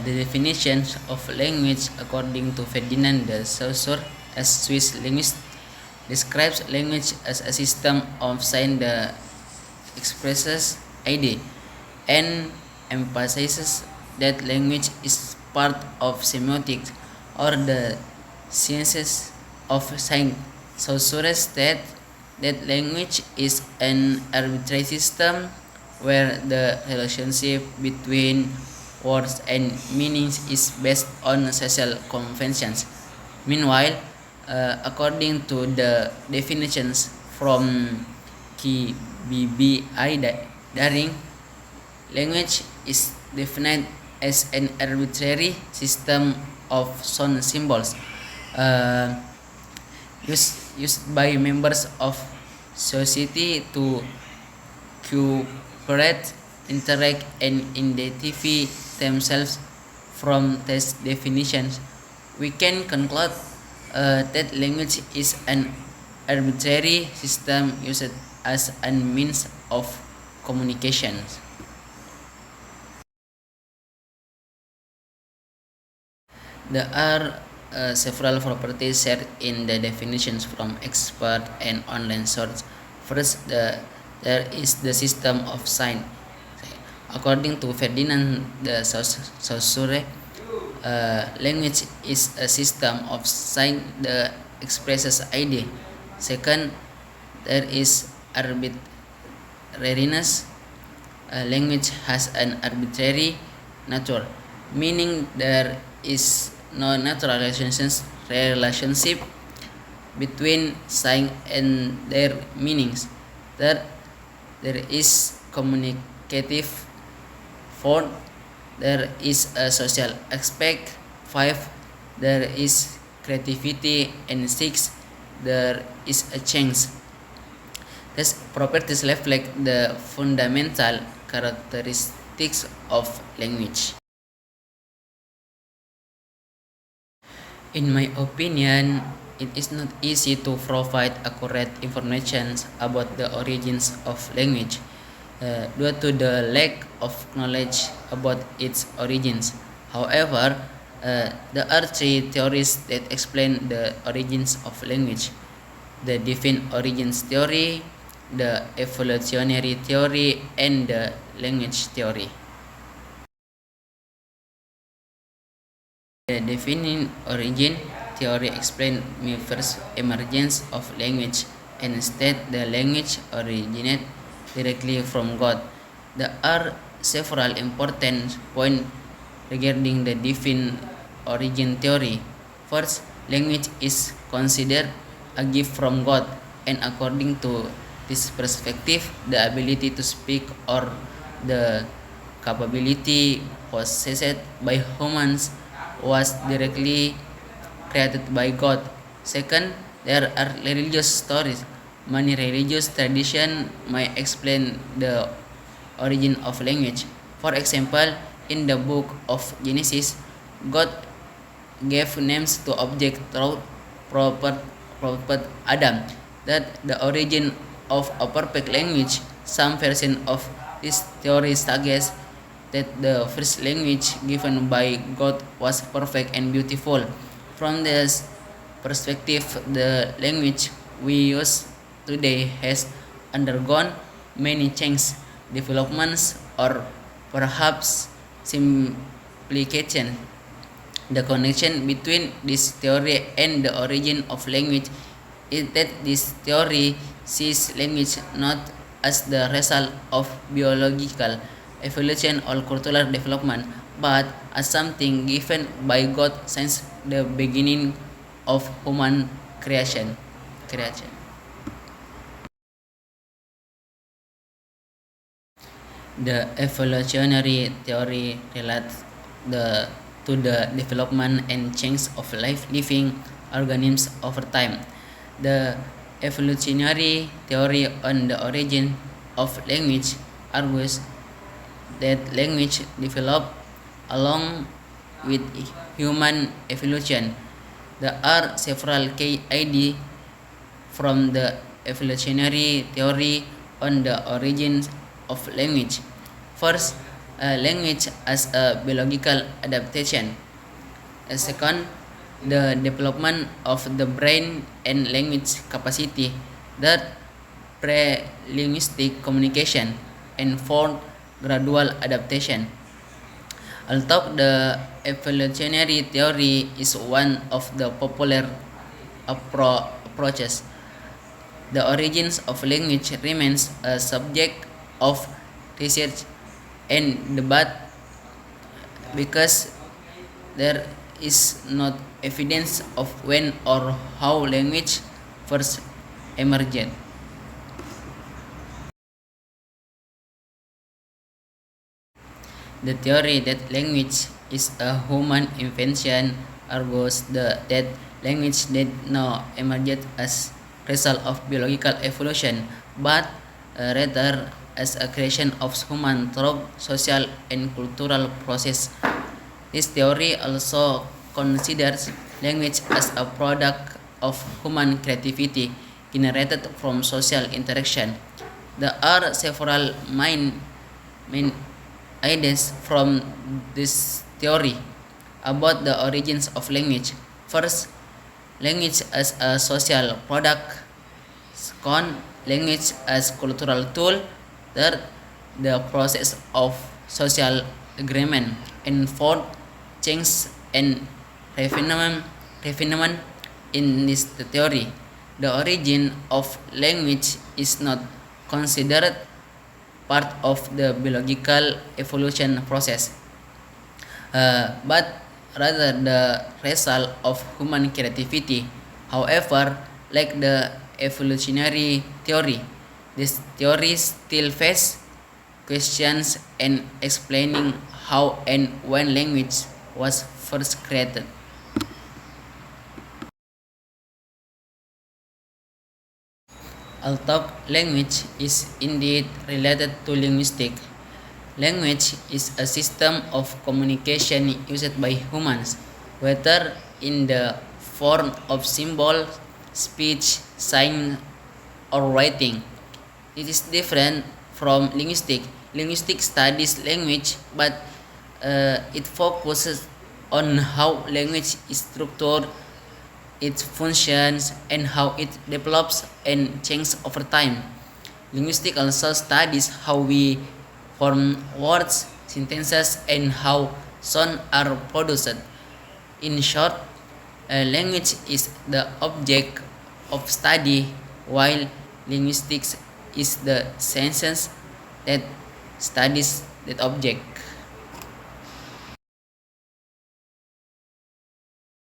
The definitions of language according to Ferdinand de Saussure, a Swiss linguist, describes language as a system of signs that expresses idea and emphasizes that language is part of semiotics or the sciences of signs. Saussure stated that language is an arbitrary system where the relationship between words and meanings is based on social conventions. Meanwhile, according to the definitions from KBBI Daring, language is defined as an arbitrary system of sound symbols used by members of society to cooperate, interact, and identify themselves. From these definitions, we can conclude that language is an arbitrary system used as a means of communication. There are several properties shared in the definitions from expert and online sources. First, there is the system of sign. According to Ferdinand de Saussure, language is a system of sign that expresses idea. Second, there is arbitrariness. Language has an arbitrary nature, meaning there is no natural relationship between signs and their meanings. Third, there is communicative. Fourth, there is a social aspect. 5, there is creativity. And 6, there is a change. These properties reflect the fundamental characteristics of language. In my opinion, it is not easy to provide accurate information about the origins of language due to the lack of knowledge about its origins. However, there are 3 theories that explain the origins of language: the definite origins theory, the evolutionary theory, and the language theory. The definite origin theory explains the first emergence of language and states the language originated directly from God. There are several important points regarding the definite origin theory. First, language is considered a gift from God, and according to this perspective, the ability to speak or the capability possessed by humans was directly created by God. Second, there are religious stories. Many religious traditions may explain the origin of language. For example, in the book of Genesis, God gave names to objects through prophet Adam. That the origin of a perfect language. Some version of this theory suggests that the first language given by God was perfect and beautiful. From this perspective, the language we use today has undergone many changes, developments, or perhaps simplification. The connection between this theory and the origin of language is that this theory sees language not as the result of biological evolution or cultural development, but as something given by God since the beginning of human creation. The evolutionary theory relates to the development and change of living organisms over time. The evolutionary theory on the origin of language argues that language developed along with human evolution. There are several key ideas from the evolutionary theory on the origins of language. First, language as a biological adaptation. Second, the development of the brain and language capacity. Third, pre-linguistic communication. And fourth, gradual adaptation. Although the evolutionary theory is one of the popular approaches, the origins of language remains a subject of research and debate because there is not evidence of when or how language first emerged. The theory that language is a human invention argues that language did not emerge as result of biological evolution, but rather as a creation of human through social and cultural process. This theory also considers language as a product of human creativity generated from social interaction. There are several main ideas from this theory about the origins of language. First, language as a social product. Second, language as cultural tool. Third, the process of social agreement. And fourth, change and refinement in this theory. The origin of language is not considered part of the biological evolution process, but rather the result of human creativity. However, like the evolutionary theory, this theory still face questions in explaining how and when language was first created. Although language is indeed related to linguistics, language is a system of communication used by humans, whether in the form of symbol, speech, sign, or writing. It is different from linguistics. Linguistics studies language, but it focuses on how language is structured, its functions, and how it develops and changes over time. Linguistics also studies how we form words, sentences, and how sound are produced. In short, language is the object of study, while linguistics is the science that studies that object.